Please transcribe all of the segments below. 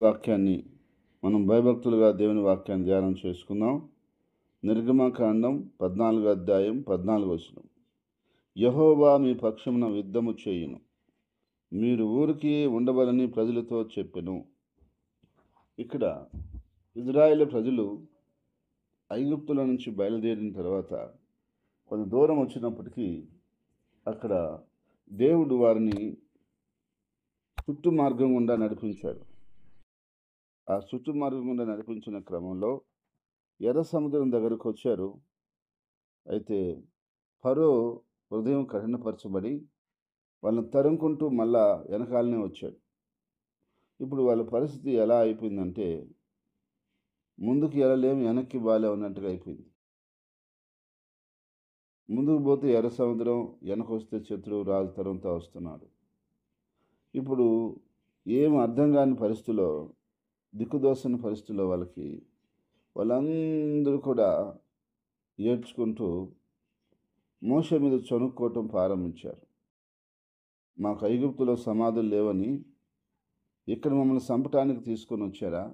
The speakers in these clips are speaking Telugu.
వాక్యాన్ని మనం భయభక్తులుగా దేవుని వాక్యాన్ని ధ్యానం చేసుకుందాం. నిర్గమకాండం 14 అధ్యాయం 14 వచనం. యెహోవా మీ పక్షమున యుద్ధము చేయును, మీరు ఊరికి ఉండవలని ప్రజలతో చెప్పెను. ఇక్కడ ఇజ్రాయేలు ప్రజలు ఐగుప్తుల నుంచి బయలుదేరిన తర్వాత కొంత దూరం వచ్చినప్పటికీ అక్కడ దేవుడు వారిని చుట్టూ మార్గం గుండా నడిపించాడు. ఆ చుట్టూ మార్గం గుండా నడిపించిన క్రమంలో ఎర్ర సముద్రం దగ్గరకు వచ్చారు. అయితే ఫరో హృదయం కఠినపరచబడి వాళ్ళని తరుముకుంటూ మళ్ళా వెనకాలనే వచ్చాడు. ఇప్పుడు వాళ్ళ పరిస్థితి ఎలా అయిపోయిందంటే, ముందుకు ఎళ్ళలేము, వెనక్కి బాలే ఉన్నట్టుగా అయిపోయింది. ముందుకు పోతే ఎర్ర సముద్రం, వెనకొస్తే శత్రువు రాజు తరుముతా వస్తున్నాడు. ఇప్పుడు ఏం అర్థం కాని పరిస్థితిలో, దిక్కుదోచని పరిస్థితిలో వాళ్ళందరూ కూడా ఏడ్చుకుంటూ మోషే మీద చనుక్కోవటం ప్రారంభించారు. మాకు ఐగుప్తులో సమాధులు లేవని ఇక్కడ మమ్మల్ని చంపటానికి తీసుకొని వచ్చారా?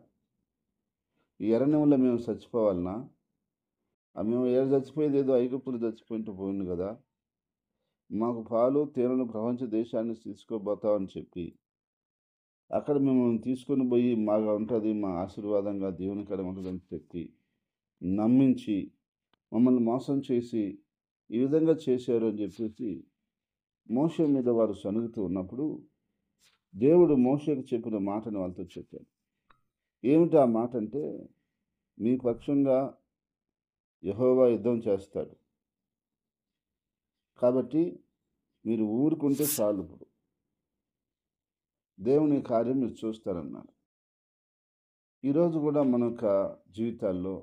ఈ ఎర్రనెములో మేము చచ్చిపోవాలనా? మేము ఏడ చచ్చిపోయేది ఏదో ఐగుప్తులు చచ్చిపోయింటూ పోయింది కదా. మాకు పాలు తేనెను ప్రపంచ దేశాన్ని తీసుకోబోతామని చెప్పి అక్కడ మిమ్మల్ని తీసుకొని పోయి మాగా ఉంటుంది, మా ఆశీర్వాదంగా దేవునికరం ఉంటుందని చెప్పి నమ్మించి మమ్మల్ని మోసం చేసి ఈ విధంగా చేశారు అని చెప్పేసి మోషే మీద వారు సనుగుతూ ఉన్నప్పుడు దేవుడు మోషేకు చెప్పిన మాటను వాళ్ళతో చెప్పాడు. ఏమిటి ఆ మాట అంటే, మీ పక్షంగా యెహోవా యుద్ధం చేస్తాడు, కాబట్టి మీరు ఊరుకుంటే చాలు, ఇప్పుడు దేవుని కార్యం మీరు చూస్తారన్నారు. ఈరోజు కూడా మన యొక్క జీవితాల్లో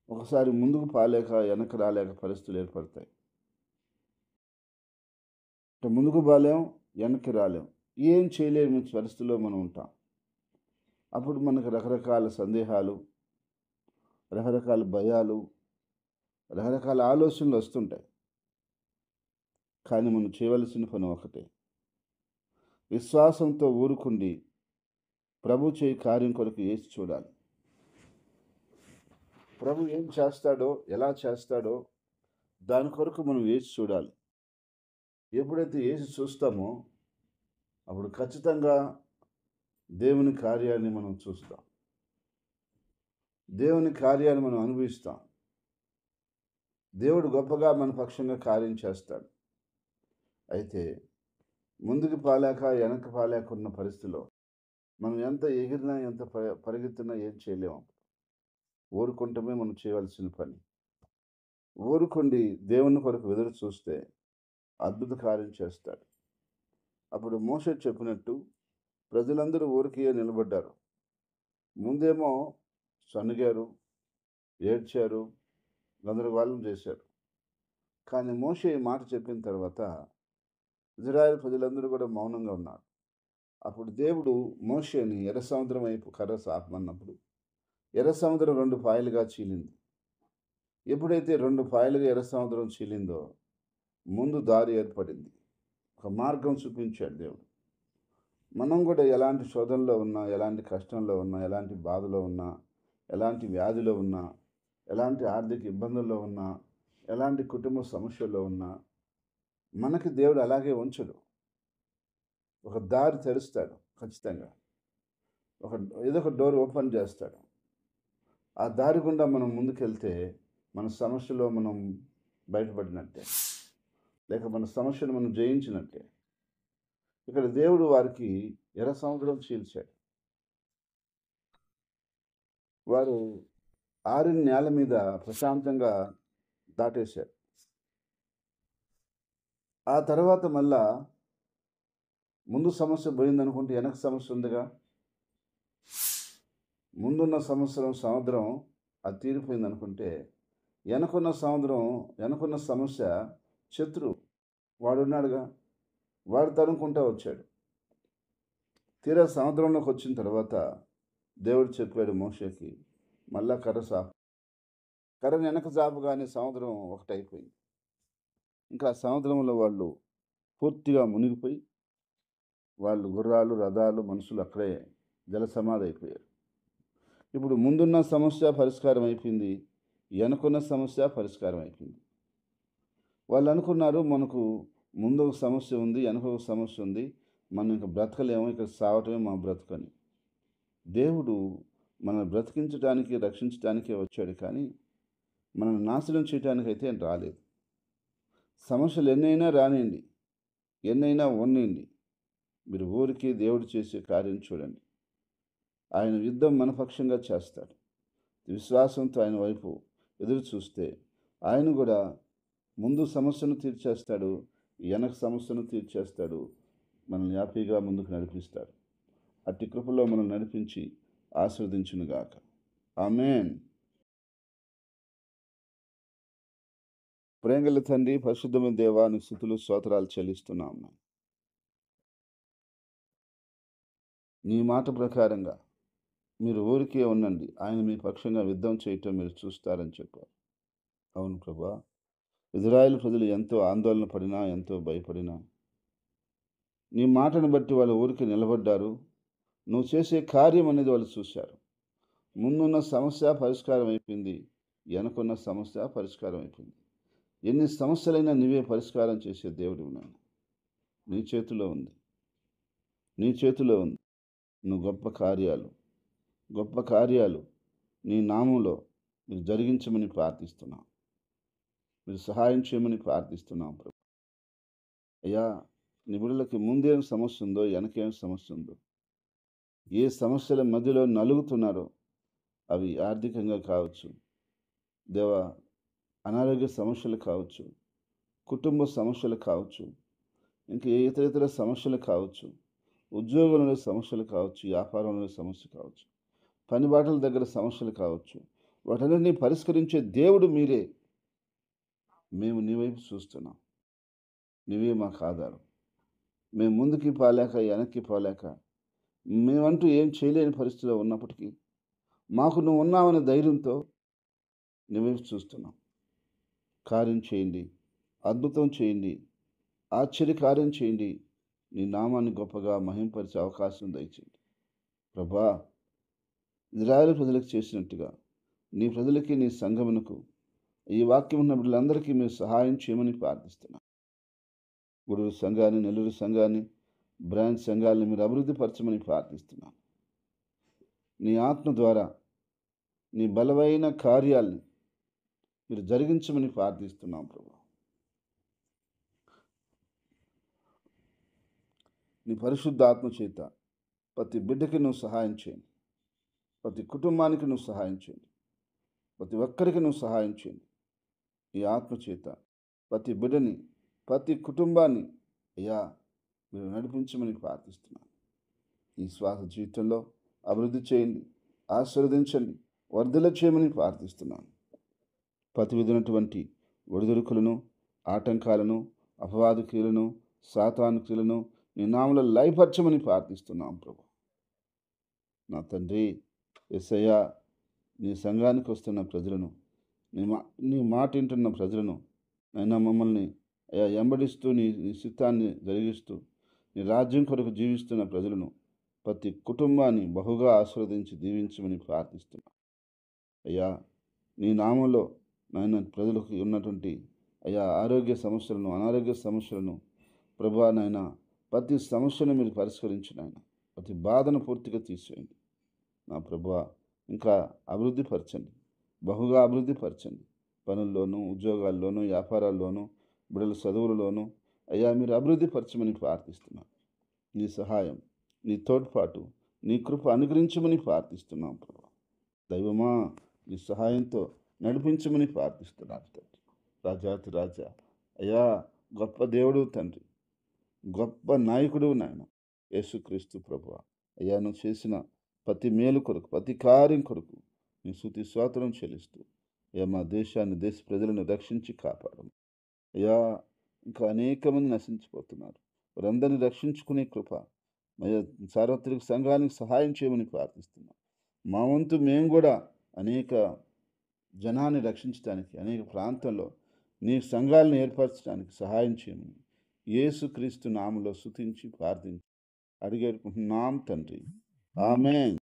ఒకసారి ముందుకు పాలేక వెనక్కి రాలేక పరిస్థితులు ఏర్పడతాయి. అంటే ముందుకు బాలేం, వెనక్కి రాలేం, ఏం చేయలేని పరిస్థితుల్లో మనం ఉంటాం. అప్పుడు మనకు రకరకాల సందేహాలు, రకరకాల భయాలు, రకరకాల ఆలోచనలు వస్తుంటాయి. కానీ మనం చేయవలసిన పని ఒకటే, విశ్వాసంతో ఊరుకుండి ప్రభు చేయి కార్యం కొరకు వేసి చూడాలి. ప్రభు ఏం చేస్తాడో, ఎలా చేస్తాడో దాని కొరకు మనం వేసి చూడాలి. ఎప్పుడైతే వేసి చూస్తామో అప్పుడు ఖచ్చితంగా దేవుని కార్యాన్ని మనం చూస్తాం, దేవుని కార్యాన్ని మనం అనుభవిస్తాం. దేవుడు గొప్పగా మన పక్షంగా కార్యం చేస్తాడు. అయితే ముందుకు పాలేక వెనక్కి పాలేక ఉన్న పరిస్థితిలో మనం ఎంత ఎగిరినా, ఎంత పరిగెత్తినా ఏం చేయలేము. ఊరుకుంటమే మనం చేయవలసిన పని. ఊరుకుండి దేవుని కొరకు ఎదురు చూస్తే అద్భుత కార్యం చేస్తాడు. అప్పుడు మోషే చెప్పినట్టు ప్రజలందరూ ఊరికే నిలబడ్డారు. ముందేమో సణిగారు, ఏడ్చారు, గందరగోళం చేశారు. కానీ మోషే ఈ మాట చెప్పిన తర్వాత ఇజ్రాయెల్ ప్రజలందరూ కూడా మౌనంగా ఉన్నారు. అప్పుడు దేవుడు మోషేని ఎర్ర సముద్రం వైపు కర్ర సాపమన్నప్పుడు ఎర్ర సముద్రం 2 పాయలుగా చీలింది. ఎప్పుడైతే 2 పాయలుగా ఎర్ర సముద్రం చీలిందో ముందు దారి ఏర్పడింది, ఒక మార్గం చూపించాడు దేవుడు. మనం కూడా ఎలాంటి శోధనలో ఉన్నా, ఎలాంటి కష్టంలో ఉన్నా, ఎలాంటి బాధలో ఉన్నా, ఎలాంటి వ్యాధిలో ఉన్నా, ఎలాంటి ఆర్థిక ఇబ్బందుల్లో ఉన్నా, ఎలాంటి కుటుంబ సమస్యల్లో ఉన్నా మనకి దేవుడు అలాగే ఉంచడు. ఒక దారి తెరుస్తాడు ఖచ్చితంగా. ఏదో ఒక డోర్ ఓపెన్ చేస్తాడు. ఆ దారి గుండా మనం ముందుకెళ్తే మన సమస్యలో మనం బయటపడినట్టే, లేక మన సమస్యను మనం జయించినట్టే. ఇక్కడ దేవుడు వారికి ఎర్ర సముద్రం చీల్చాడు. వారు ఆరిన నేల మీద ప్రశాంతంగా దాటేశారు. ఆ తర్వాత మళ్ళా ముందు సమస్య పోయిందనుకుంటే వెనక సమస్య ఉందిగా. ముందున్న సముద్రం అది తీరిపోయింది అనుకుంటే వెనకున్న సమస్య శత్రువు వాడున్నాడుగా, వాడు తరుముకుంటా వచ్చాడు. తీరా సముద్రంలోకి వచ్చిన తర్వాత దేవుడు చెప్పాడు మోషేకి, మళ్ళా కర్ర వెనక జాపగానే సముద్రం ఒకటైపోయింది. ఇంకా సముద్రంలో వాళ్ళు పూర్తిగా మునిగిపోయి వాళ్ళు గుర్రాలు, రథాలు, మనుషులు అక్కడే జలసమాధి అయిపోయారు. ఇప్పుడు ముందున్న సమస్య పరిష్కారం అయిపోయింది. వెనకున్న సమస్య పరిష్కారం అయిపోయింది. వాళ్ళు అనుకున్నారు మనకు ముందు ఒక సమస్య ఉంది, వెనక ఒక సమస్య ఉంది. మనం ఇంక బ్రతకలేము, ఇక్కడ సావటమే మా బ్రతుకని. దేవుడు మనల్ని బ్రతికించడానికి, రక్షించడానికే వచ్చాడు కానీ మనల్ని నాశనం చేయడానికైతే ఆయన రాలేదు. సమస్యలు ఎన్నైనా రానియండి, ఎన్నైనా ఉన్నయండి. మీరు ఊరికి దేవుడు చేసే కార్యం చూడండి. ఆయన యుద్ధం మన పక్షంగా చేస్తాడు. విశ్వాసంతో ఆయన వైపు ఎదురు చూస్తే ఆయన కూడా ముందు సమస్యను తీర్చేస్తాడు, వెనక సమస్యను తీర్చేస్తాడు. మనల్ని హ్యాపీగా ముందుకు నడిపిస్తాడు. అట్టి కృపలో మనం నడిపించి ఆశీర్వదించునుగాక. ఆమేన్. ప్రేమగల తండ్రి, పరిశుద్ధమైన దేవా, నీకు స్తుతులు స్తోత్రాలు చెల్లిస్తున్నాము. నీ మాట ప్రకారంగా మీరు ఊరికే ఉండండి, ఆయన మీ పక్షంగా యుద్ధం చేయటం మీరు చూస్తారని చెప్పారు. అవును ప్రభా, ఇజ్రాయేల్ ప్రజలు ఎంతో ఆందోళన పడినా, ఎంతో భయపడినా నీ మాటను బట్టి వాళ్ళు ఊరికి నిలబడ్డారు. నువ్వు చేసే కార్యం అనేది వాళ్ళు చూశారు. ముందున్న సమస్య పరిష్కారం అయిపోయింది, వెనకున్న సమస్య పరిష్కారం అయిపోయింది. ఎన్ని సమస్యలైనా నీవే పరిష్కారం చేసే దేవుడు నాయన. నీ చేతిలో ఉంది, నీ చేతిలో ఉంది. నువ్వు గొప్ప కార్యాలు నీ నామంలో మీరు జరిగించమని ప్రార్థిస్తున్నాం. మీరు సహాయం చేయమని ప్రార్థిస్తున్నాం ప్రభు. అయ్యా, నీ బిడ్డలకి ముందేం సమస్య ఉందో, వెనకేం సమస్య ఉందో, ఏ సమస్యల మధ్యలో నలుగుతున్నారో, అవి ఆర్థికంగా కావచ్చు, దేవా, అనారోగ్య సమస్యలు కావచ్చు, కుటుంబ సమస్యలు కావచ్చు, ఇంకా ఏ ఇతర సమస్యలు కావచ్చు, ఉద్యోగంలో సమస్యలు కావచ్చు, వ్యాపారంలో సమస్య కావచ్చు, పని బాటల దగ్గర సమస్యలు కావచ్చు, వాటన్నిటిని పరిష్కరించే దేవుడు మీరే. మేము నీ వైపు చూస్తున్నాం. నీవే మాకు ఆధారం. మేము ముందుకి పోలేక, వెనక్కి పోలేక, మేమంటూ ఏం చేయలేని పరిస్థితిలో ఉన్నప్పటికీ మాకు నువ్వు ఉన్నావనే ధైర్యంతో నీ వైపు చూస్తున్నాం. కార్యం చేయండి, అద్భుతం చేయండి, ఆశ్చర్య కార్యం చేయండి. నీ నామాన్ని గొప్పగా మహింపరిచే అవకాశం దయచేయండి ప్రభా. ఇజ్రాయేలు ప్రజలకు చేసినట్టుగా నీ ప్రజలకి, నీ సంఘమునకు, ఈ వాక్యం ఉన్న బిడ్డలందరికీ మీరు సహాయం చేయమని ప్రార్థిస్తున్నాను. గుడూరు సంఘాన్ని, నెల్లూరు సంఘాన్ని, బ్రాంచ్ సంఘాలను మీరు అభివృద్ధి పరచమని ప్రార్థిస్తున్నాను. నీ ఆత్మ ద్వారా నీ బలమైన కార్యాలను మీరు జరిగించమని ప్రార్థిస్తున్నాం ప్రభు. నీ పరిశుద్ధ ఆత్మ చేత ప్రతి బిడ్డకి నువ్వు సహాయం చేయండి, ప్రతి కుటుంబానికి నువ్వు సహాయం చేయండి, ప్రతి ఒక్కరికి నువ్వు సహాయం చేయండి. ఈ ఆత్మ చేత ప్రతి బిడ్డని, ప్రతి కుటుంబాన్ని అయ్యా మీరు నడిపించమని ప్రార్థిస్తున్నాను. ఈ శ్వాస జీవితంలో అభివృద్ధి చేయండి, ఆశీర్వదించండి, వర్ధల చేయమని ప్రార్థిస్తున్నాను. ప్రతి విధమైనటువంటి ఒడిదుడుకులను, ఆటంకాలను, అపవాదు క్రియలను, సాతాను క్రియలను నీ నామములో లయపరచమని ప్రార్థిస్తున్నాం ప్రభు. నా తండ్రి యేసయ్యా, నీ సంఘానికి వస్తున్న ప్రజలను, నీ మాట వింటున్న ప్రజలను అయినా మమ్మల్ని అయ్యా వెంబడిస్తూ నీ చిత్తాన్ని జరిగిస్తూ నీ రాజ్యం కొరకు జీవిస్తున్న ప్రజలను, ప్రతి కుటుంబాన్ని బహుగా ఆశీర్వదించి దీవించమని ప్రార్థిస్తున్నాం. అయ్యా, నీ నామంలో నాయన ప్రజలకు ఉన్నటువంటి అయ్యా ఆరోగ్య సమస్యలను, అనారోగ్య సమస్యలను ప్రభా నాయన ప్రతి సమస్యను మీరు పరిష్కరించిన ఆయన, ప్రతి బాధను పూర్తిగా తీసివేయండి నా ప్రభా. ఇంకా అభివృద్ధి పరచండి, బహుగా అభివృద్ధి పరచండి. పనుల్లోనూ, ఉద్యోగాల్లోనూ, వ్యాపారాల్లోనూ, బిడ్డల చదువులలోనూ అయ్యా మీరు అభివృద్ధి పరచమని ప్రార్థిస్తున్నాం. నీ సహాయం, నీ తోడ్పాటు, నీ కృప అనుగ్రహించమని ప్రార్థిస్తున్నాం ప్రభా. దైవమా, నీ సహాయంతో నడిపించమని ప్రార్థిస్తున్నాను తండ్రి. రాజాతి రాజా అయ్యా, గొప్ప దేవుడు తండ్రి, గొప్ప నాయకుడు నాయన యేసుక్రీస్తు ప్రభువా. అయ్యా, నువ్వు చేసిన ప్రతి మేలు కొరకు, ప్రతి కార్యం కొరకు నీ స్తుతి స్తోత్రం చెల్లిస్తూ అయ్యా మా దేశాన్ని, దేశ ప్రజలను రక్షించి కాపాడము అయ్యా. ఇంకా అనేక మంది నశించిపోతున్నారు, వారందరినీ రక్షించుకునే కృప అయ్యా సార్వత్రిక సంఘానికి సహాయం చేయమని ప్రార్థిస్తున్నాం. మా వంతు మేము కూడా అనేక జనాన్ని రక్షించడానికి, అనేక ప్రాంతంలో నీ సంఘాలను ఏర్పరచడానికి సహాయం చేయమని యేసుక్రీస్తు నామములో స్తుతించి ప్రార్థించి అడిగేడుకుంటున్నాం తండ్రి. ఆమేన్.